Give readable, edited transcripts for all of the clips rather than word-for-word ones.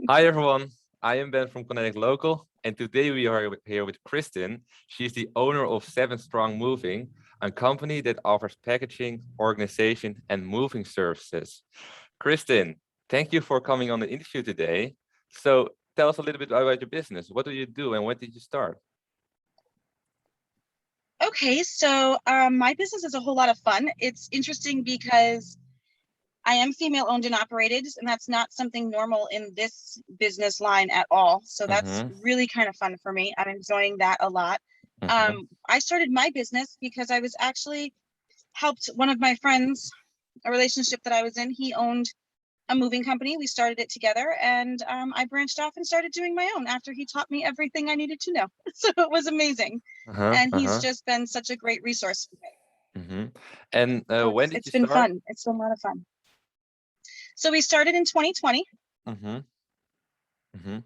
Hi everyone, I am Ben from Connecticut Local, and today we are here with Kristyn. She's the owner of 7 Strong Moving, a company that offers packaging, organization, and moving services. Kristyn, thank you for coming on the interview today. So tell us a little bit about your business. What do you do and when did you start? Okay, so my business is a whole lot of fun. It's interesting because I am female owned and operated, and that's not something normal in this business line at all. So that's Mm-hmm, really kind of fun for me. I'm enjoying that a lot. mm-hmm, I started my business because I was actually helped one of my friends, a relationship that I was in. He owned a moving company. We started it together, and I branched off and started doing my own after he taught me everything I needed to know. So it was amazing. uh-huh, And he's uh-huh, just been such a great resource for me. mm-hmm. And So when it's did it's you been start? fun. It's been a lot of fun. So we started in 2020, Mm-hmm, mm-hmm.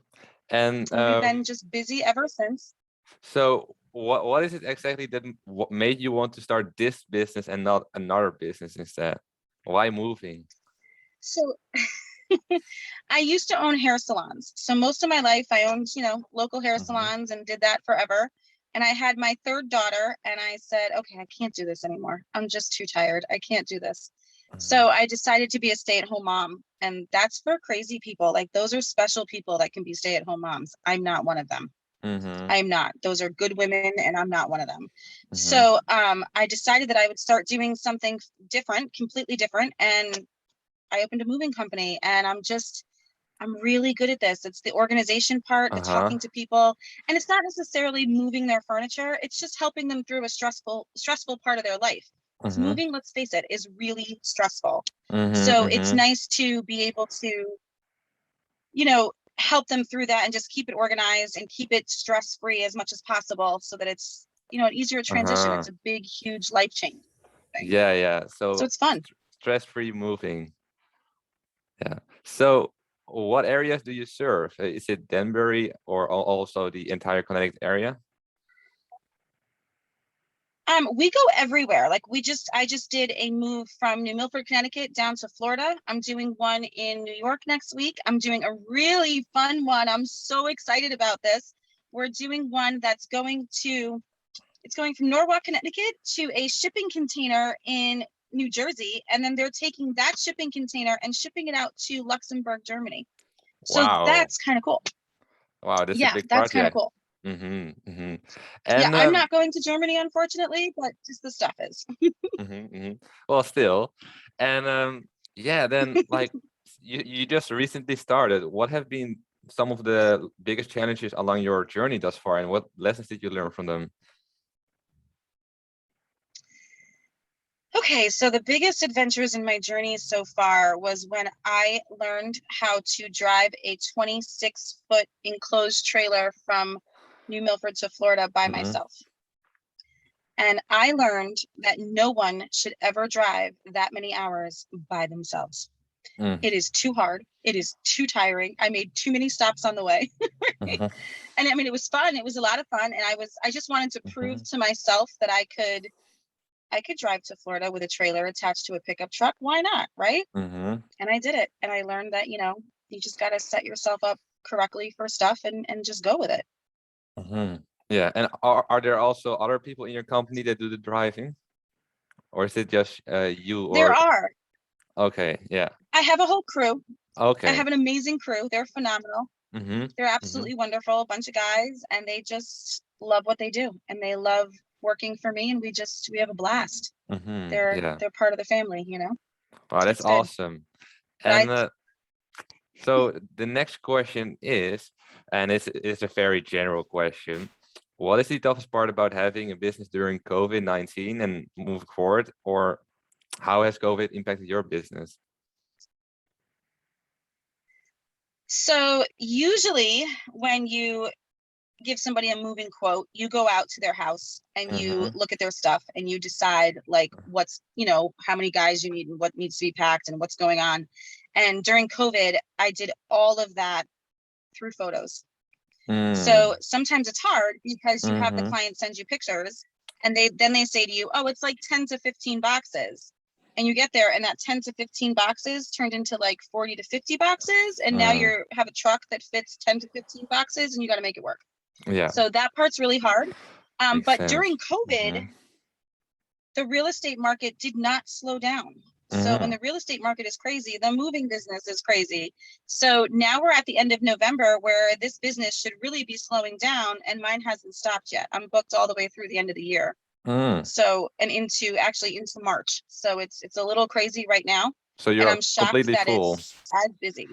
And and we've been just busy ever since. so what is it exactly that what made you want to start this business and not another business instead? Why moving? So I used to own hair salons. So most of my life I owned, local hair Mm-hmm. salons and did that forever. And I had my third daughter and I said, okay, I can't do this anymore. I'm just too tired. I can't do this. Mm-hmm. So I decided to be a stay-at-home mom. And that's for crazy people. Like those are special people that can be stay-at-home moms. I'm not one of them. Mm-hmm. I'm not. Those are good women and I'm not one of them. Mm-hmm. So I decided that I would start doing something different, completely different. And I opened a moving company and I'm really good at this. It's the organization part, the Uh-huh. talking to people, and it's not necessarily moving their furniture. It's just helping them through a stressful part of their life. Because Mm-hmm. moving, let's face it, is really stressful. Mm-hmm. So it's Mm-hmm. nice to be able to, help them through that and just keep it organized and keep it stress-free as much as possible so that it's, an easier transition. Uh-huh. It's a big, huge life change thing. Yeah, yeah. So So it's fun. stress-free moving. Yeah. So what areas do you serve? Is it Danbury or also the entire Connecticut area? We go everywhere. Like I just did a move from New Milford, Connecticut down to Florida. I'm doing one in New York next week. I'm doing a really fun one. I'm so excited about this. We're doing one it's going from Norwalk, Connecticut to a shipping container in New Jersey. And then they're taking that shipping container and shipping it out to Luxembourg, Germany. So Wow. that's kind of cool. Wow, that's a Yeah, big that's kind of project. cool. Mm-hmm. Mm-hmm. Yeah, And I'm not going to Germany, unfortunately, but just the stuff is. well, still, and yeah, then like you just recently started. What have been some of the biggest challenges along your journey thus far, and what lessons did you learn from them? Okay, so the biggest adventures in my journey so far was when I learned how to drive a 26-foot enclosed trailer from New Milford to Florida by Mm-hmm. myself. And I learned that no one should ever drive that many hours by themselves. It is too hard. It is too tiring. I made too many stops on the way. Mm-hmm. And I mean, it was fun. It was a lot of fun. And I just wanted to prove Mm-hmm. to myself that I could drive to Florida with a trailer attached to a pickup truck. Why not? Right. Mm-hmm. And I did it. And I learned that, you just got to set yourself up correctly for stuff and just go with it. Mm-hmm. Yeah, and are there also other people in your company that do the driving, or is it just you? There Or are. okay, yeah, I have a whole crew. I okay. have an amazing crew. They're phenomenal. Mm-hmm. They're Mm-hmm. absolutely wonderful, a bunch of guys, and they just love what they do. And they love working for me. And we have a blast. Mm-hmm. They're Yeah. they're part of the family, Wow, that's It's good. awesome. But And so the next question is, and it's a very general question. What is the toughest part about having a business during COVID-19 and moving forward? Or how has COVID impacted your business? so usually when you give somebody a moving quote, you go out to their house and you Mm-hmm. look at their stuff and you decide like how many guys you need and what needs to be packed and what's going on. And during COVID, I did all of that through photos. So Mm. sometimes it's hard because you have the Mm-hmm. client send you pictures and they say to you, oh, it's like 10 to 15 boxes. and you get there and that 10 to 15 boxes turned into like 40 to 50 boxes. And now you have a truck that fits 10 to 15 boxes and you got to make it work. Yeah. So that part's really hard. But during COVID, the real estate market did not slow down. So when the real estate market is crazy, the moving business is crazy. So now we're at the end of November where this business should really be slowing down, and mine hasn't stopped yet. I'm booked all the way through the end of the year. So, and into March. So it's a little crazy right now. So you're and I'm shocked completely that full. it's as busy.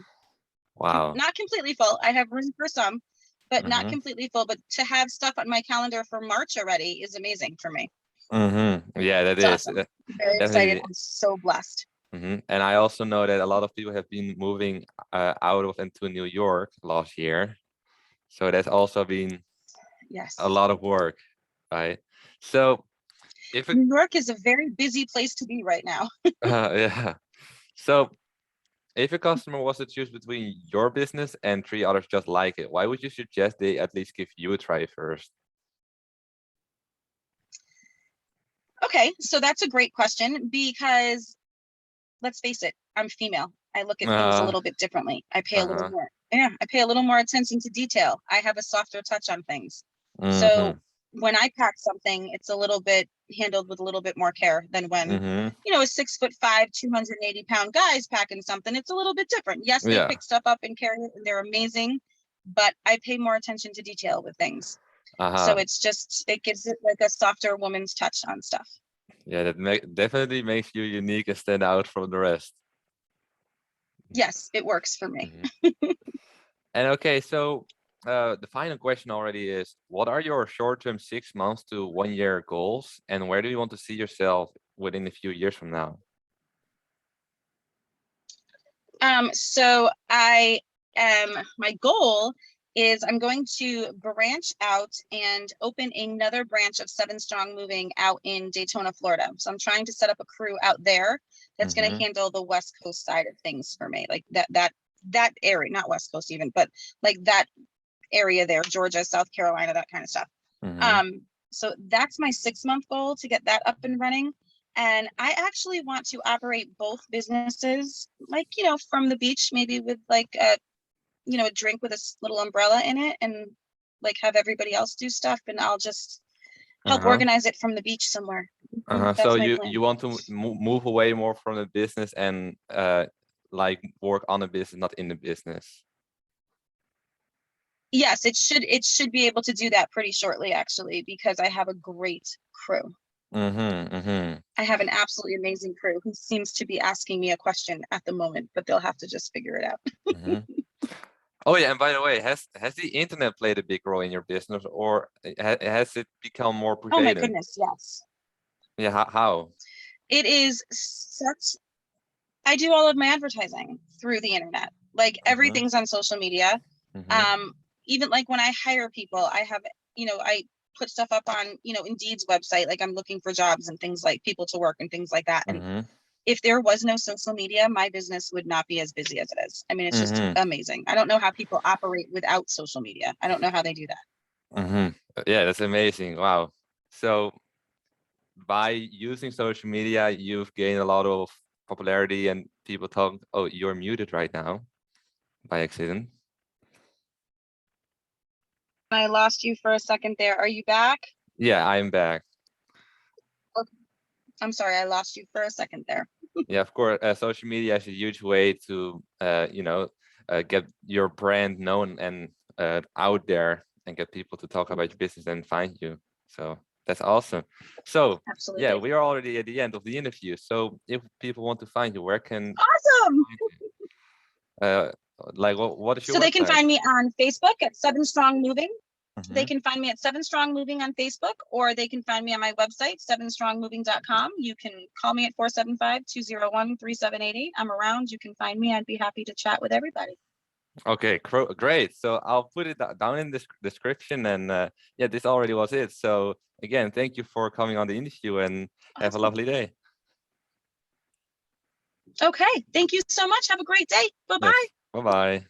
Wow. Not completely full. I have room for some, but not completely full. But to have stuff on my calendar for March already is amazing for me. Yeah, that It's is awesome. Very excited. I'm so blessed. And I also know that a lot of people have been moving out of into New York last year. So that's also been a lot of work, right? So if New York is a very busy place to be right now. yeah. So if a customer was to choose between your business and 3 others just like it, why would you suggest they at least give you a try first? Okay, so that's a great question because let's face it, I'm female. I look at things a little bit differently. I pay a little more. Yeah, I pay a little more attention to detail. I have a softer touch on things. So when I pack something, it's a little bit handled with a little bit more care than when, you know, a 6'5", 280-pound guy is packing something. It's a little bit different. Yes, they pick stuff up and carry it, and they're amazing, but I pay more attention to detail with things. So it's just, it gives it like a softer woman's touch on stuff. Yeah, that definitely makes you unique and stand out from the rest. Yes, it works for me. And okay, so the final question already is, what are your short-term 6 months to 1 year goals, and where do you want to see yourself within a few years from now? So my goal is I'm going to branch out and open another branch of 7 Strong Moving out in Daytona, Florida. So I'm trying to set up a crew out there that's going to handle the West Coast side of things for me, like that area, not West Coast even, but like that area there, Georgia, South Carolina, that kind of stuff. So that's my 6-month goal, to get that up and running. And I actually want to operate both businesses, like, you know, from the beach, maybe with like a, you know, a drink with a little umbrella in it, and like have everybody else do stuff, and I'll just help organize it from the beach somewhere. So you want to move away more from the business and like work on a business, not in the business. Yes, it should be able to do that pretty shortly, actually, because I have a great crew. I have an absolutely amazing crew who seems to be asking me a question at the moment, but they'll have to just figure it out. Oh yeah, and by the way, has the internet played a big role in your business, or has it become more prevalent? Oh my goodness, yes. Yeah, how? It is such. I do all of my advertising through the internet. Like everything's on social media. Even like when I hire people, I have, you know, I put stuff up on, you know, Indeed's website, like I'm looking for jobs and things, like people to work and things like that. And if there was no social media, my business would not be as busy as it is. I mean, it's just amazing. I don't know how people operate without social media. I don't know how they do that. Yeah, that's amazing. Wow. So by using social media, you've gained a lot of popularity, and people talk, oh, you're muted right now by accident. I lost you for a second there. Are you back? Yeah, I'm back. Okay. I'm sorry, I lost you for a second there. Yeah, of course. Social media is a huge way to, you know, get your brand known and out there, and get people to talk about your business and find you. So that's awesome. So yeah, we are already at the end of the interview. So if people want to find you, where can? Awesome. Like what is your So website? they can find me on Facebook at 7 Strong Moving. They can find me at 7 Strong Moving on Facebook, or they can find me on my website, 7strongmoving.com. You can call me at 475-201-3788. I'm around. You can find me. I'd be happy to chat with everybody. Okay, great. So I'll put it down in the description, and yeah, this already was it. So again, thank you for coming on the interview, and have a lovely day. Okay, thank you so much. Have a great day. Bye-bye. Yes. Bye-bye.